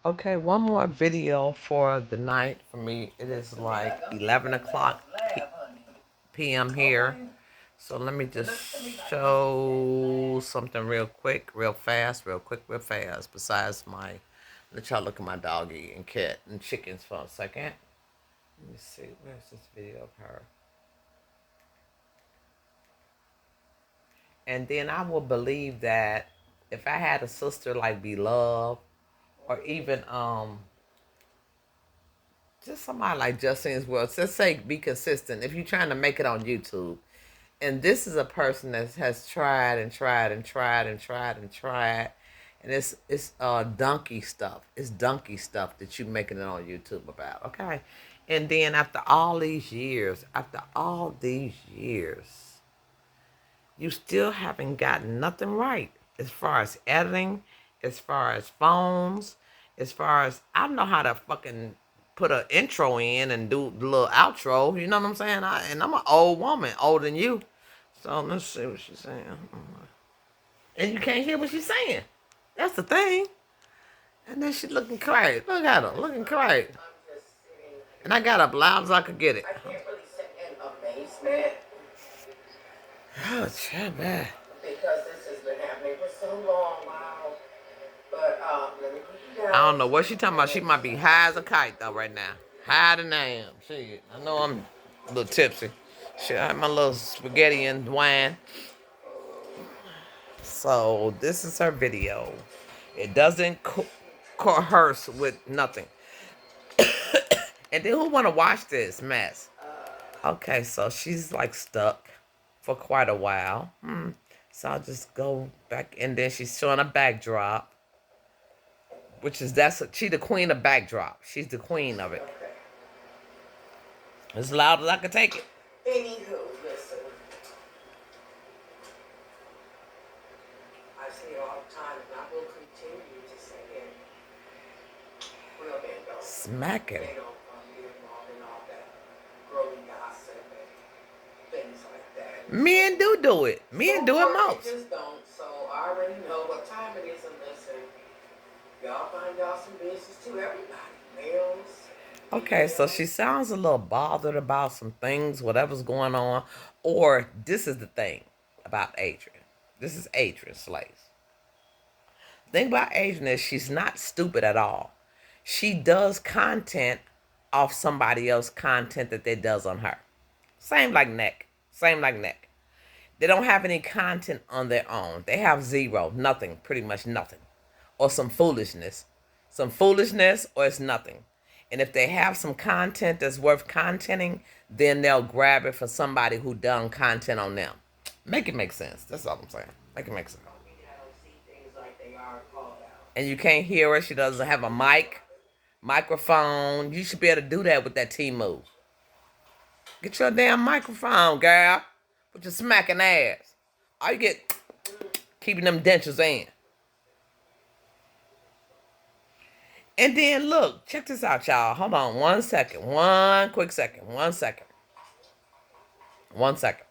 Okay, one more video for the night for me. It is like 11 o'clock p.m. here. So let me just show something real quick, real fast, real quick, real fast. Besides let y'all look at my doggy and cat and chickens for a second. Let me see, where's this video of her? And then I will believe that if I had a sister like Beloved, or even just somebody like Justine's World, just say be consistent. If you're trying to make it on YouTube, and this is a person that has tried and tried and tried and tried and tried, and it's donkey stuff. It's donkey stuff that you making it on YouTube about, okay? And then after all these years, you still haven't gotten nothing right as far as editing, as far as phones, as far as I don't know how to fucking put an intro in and do the little outro. You know what I'm saying? And I'm an old woman, older than you. So let's see what she's saying. And you can't hear what she's saying. That's the thing. And then she's looking crazy. Look at her, looking crazy. And I got up loud as I could get it. I can't really sit in amazement. Oh, it's bad. Because this has been happening for so long, wow. But let me put you down. I don't know what she talking about. She might be high as a kite though right now. Higher than I am. Shit, I know I'm a little tipsy. Shit, I had my little spaghetti and wine. So this is her video. It doesn't coerce with nothing. And then who want to watch this mess? Okay, so she's like stuck for quite a while. So I'll just go back, and then she's showing a backdrop, which is she the queen of backdrop. She's the queen of it. As loud as I can take it. Anywho, listen. I say it all the time, and I will continue to say it. Real men don't. Smacking. They don't get involved in all that growing gossip and things like that. Men do it. Men do it most. They just don't. So I already know what time it is, and listen, y'all find y'all some business too. Everybody, males. Okay, so she sounds a little bothered about some things, whatever's going on. Or this is the thing about Adrian. This is Adrian Slays. The thing about Adrian is she's not stupid at all. She does content off somebody else's content that they does on her. Same like Nick. Same like Nick. They don't have any content on their own. They have zero, nothing, pretty much nothing. Or some foolishness. Some foolishness or it's nothing. And if they have some content that's worth contenting, then they'll grab it for somebody who done content on them. Make it make sense. That's all I'm saying. Make it make sense. And you can't hear her. She doesn't have a microphone. You should be able to do that with that T-move. Get your damn microphone, girl. With your smacking ass. All you get, keeping them dentures in. And then look, check this out, y'all. Hold on 1 second. 1 quick second. 1 second. 1 second.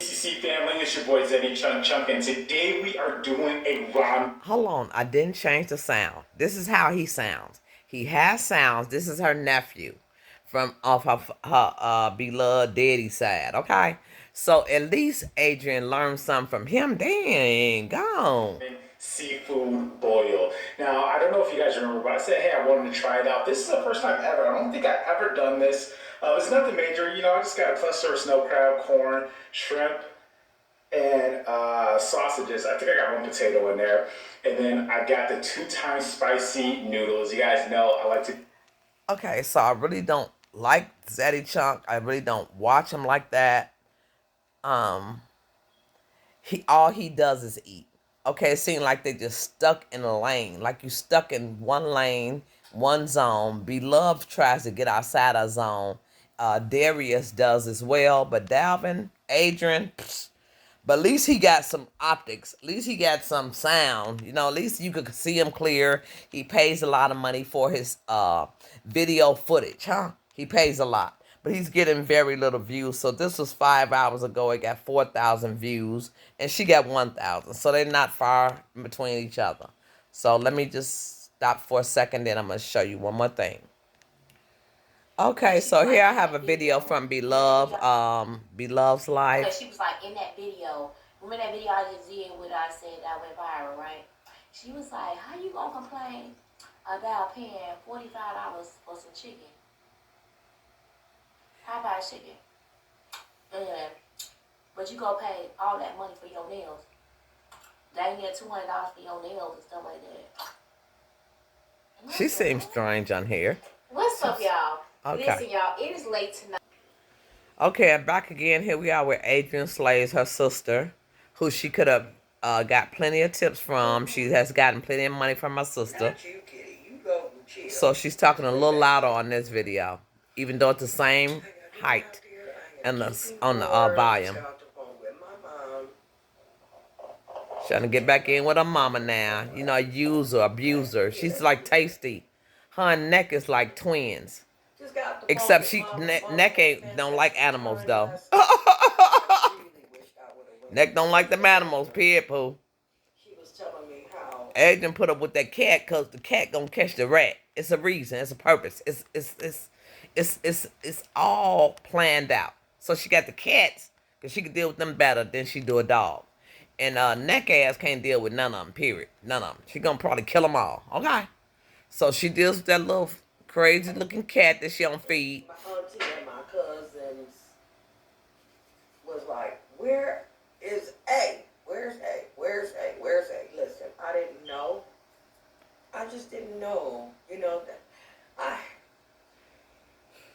CC family, it's your boy Zenny Chunk Chunk, and today we are doing a ROM. Hold on, I didn't change the sound. This is how he sounds. He has sounds. This is her nephew from off of her beloved daddy side, okay? So at least Adrian learned something from him. Dang, gone. Seafood boil. Now, I don't know if you guys remember, but I said, hey, I wanted to try it out. This is the first time ever. I don't think I've ever done this. It's nothing major. You know, I just got a cluster of snow crab, corn, shrimp, and sausages. I think I got one potato in there. And then I got the 2 times spicy noodles. You guys know I like to... Okay, so I really don't like Zeddy Chunk. I really don't watch him like that. All he does is eat. Okay, it seems like they just stuck in a lane. Like you stuck in one lane, one zone. Beloved tries to get outside our zone. Darius does as well. But Dalvin, Adrian, but at least he got some optics. At least he got some sound. You know, at least you could see him clear. He pays a lot of money for his video footage, huh? He pays a lot. But he's getting very little views. So this was 5 hours ago. It got 4,000 views. And she got 1,000. So they're not far between each other. So let me just stop for a second, then I'm gonna show you one more thing. Okay, so here I have a video from Beloved, Beloved's life. Because she was like in that video. Remember that video I just did with I said that went viral, right? She was like, "How you gonna complain about paying $45 for some chicken? Popeye's chicken, and but you go pay all that money for your nails? Dang near $200 for your nails and stuff like that." She seems strange on here. What's up, y'all? Okay. Listen, y'all, it is late tonight. Okay, I'm back again. Here we are with Adrian Slays, her sister, who she could have got plenty of tips from. She has gotten plenty of money from her sister. So she's talking a little louder on this video, even though it's the same height and on the volume. Trying to get back in with her mama now. You know, a user, abuser. She's like Tasty. Her and Neck is like twins. Except she Neck don't like animals though. Neck don't like them animals, pig poo. Adrian put up with that cat because the cat gonna catch the rat. It's a reason. It's a purpose. It's all planned out. So she got the cats because she can deal with them better than she do a dog. And Neck ass can't deal with none of them. Period. None of them. She gonna probably kill them all. Okay. So she deals with that little crazy looking cat that she don't feed. My auntie and my cousins was like, "Where is A? Where's A? Where's A? Where's A?" Listen, I didn't know. I just didn't know. You know that I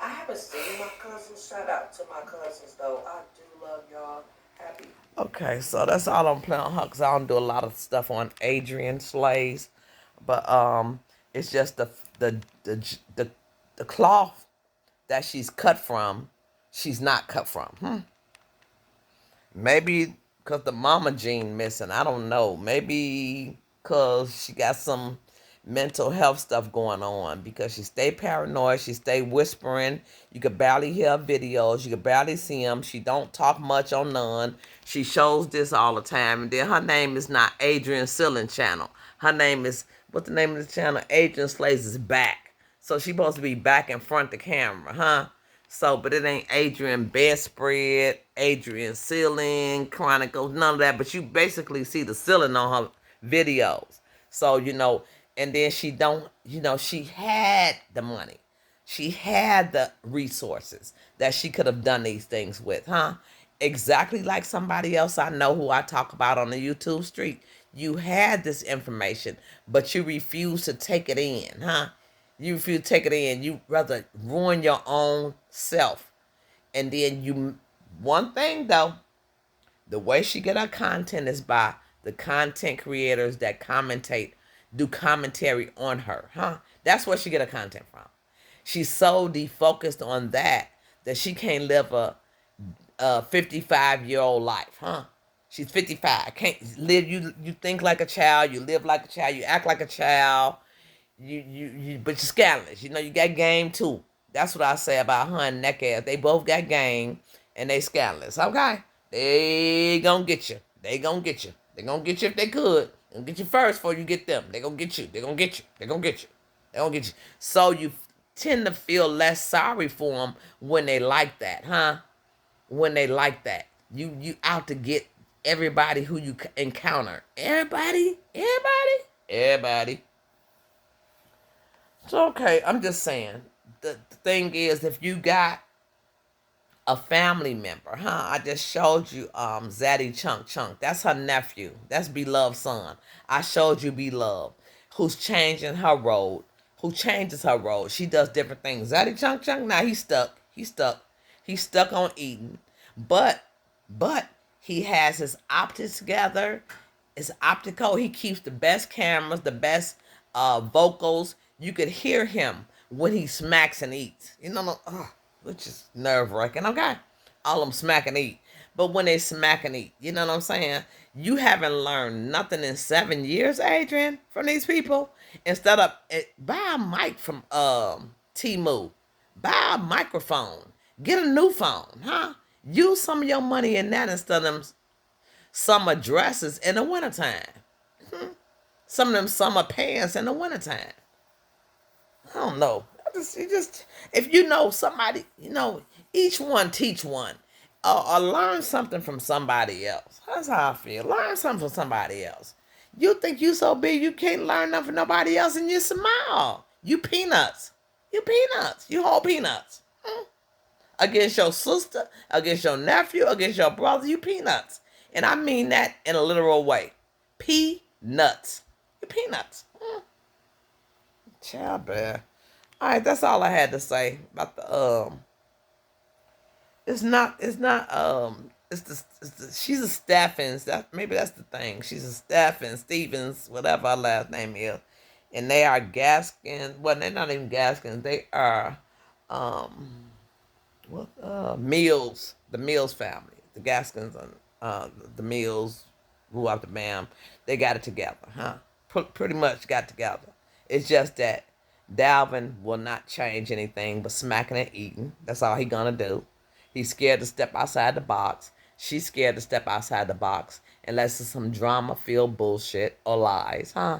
haven't seen my cousins. Shout out to my cousins though. I do love y'all. Happy. Okay, so that's all I'm playing on her because I don't do a lot of stuff on Adrian Slays, but it's just the cloth that she's cut from, she's not cut from. Maybe because the mama gene missing. I don't know. Maybe because she got some mental health stuff going on because she stay paranoid. She stay whispering. You could barely hear her videos. You could barely see them. She don't talk much on none. She shows this all the time. And then her name is not Adrian Ceiling Channel. Her name is, what's the name of the channel? Adrian Slays is back. So she supposed to be back in front of the camera, huh? So, but it ain't Adrian Bedspread, Adrian Ceiling, Chronicles, none of that. But you basically see the ceiling on her videos. So, you know, and then she don't, you know, she had the money. She had the resources that she could have done these things with, huh? Exactly like somebody else I know who I talk about on the YouTube street. You had this information, but you refuse to take it in, huh? You refuse to take it in. You rather ruin your own self. And then you, one thing though, the way she get her content is by the content creators that do commentary on her, huh? That's where she get her content from. She's so defocused on that she can't live a 55-year-old life, huh? She's 55. Can't live. You think like a child. You live like a child. You act like a child. But you're scandalous. You know, you got game too. That's what I say about her and Neck ass. They both got game and they scandalous. Okay? They gonna get you. They gonna get you. They gonna get you if they could. They gonna get you first before you get them. They gonna get you. They gonna get you. They gonna get you. They gonna get you. So you tend to feel less sorry for them when they like that, huh? When they like that. You out to get everybody who you encounter. Everybody. So, okay, I'm just saying. The thing is, if you got a family member, huh? I just showed you Zaddy Chunk Chunk. That's her nephew. That's Beloved's son. I showed you Beloved, who's changing her road, who changes her road. She does different things. Zaddy Chunk Chunk, now he's stuck. He's stuck on eating. But he has his optics together. It's optical. He keeps the best cameras, the best vocals. You could hear him when he smacks and eats. You know, which is nerve-wracking. Okay, all them smack and eat. But when they smack and eat, you know what I'm saying? You haven't learned nothing in 7 years, Adrian, from these people. Instead of buy a mic from Temu, buy a microphone, get a new phone, huh? Use some of your money in that instead of some dresses in the wintertime. some of them summer pants in the wintertime. I don't know. You just if you know somebody, each one teach one, or learn something from somebody else. That's how I feel. Learn something from somebody else. You think you so big you can't learn nothing from nobody else, and you smile. You peanuts. You peanuts. You whole peanuts. Against your sister, against your nephew, against your brother, you peanuts. And I mean that in a literal way. Peanuts. You peanuts. Child, bear. All right, that's all I had to say about the. She's a Steffens. Maybe that's the thing. She's a Steffens, Stevens, whatever her last name is, and they are Gaskins. Well, they're not even Gaskins. They are, Mills, the Mills family, the Gaskins and the Mills, who out the Bam. They got it together, huh? Pretty much got together. It's just that Dalvin will not change anything but smacking and eating. That's all he gonna do. He's scared to step outside the box. She's scared to step outside the box unless it's some drama-filled bullshit or lies, huh?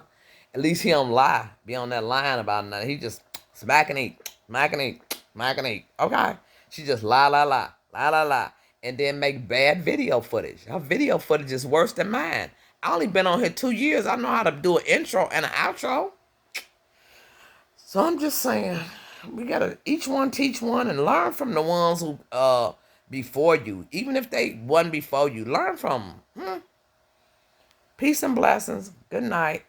At least he don't lie. Be on that line about nothing. He just smack and eat, smack and eat, smack and eat. Okay? She just lie, lie, lie, lie, lie, lie, and then make bad video footage. Her video footage is worse than mine. I only been on here 2 years. I know how to do an intro and an outro. So I'm just saying, we gotta each one teach one and learn from the ones who before you, even if they wasn't before you. Learn from them. Peace and blessings. Good night.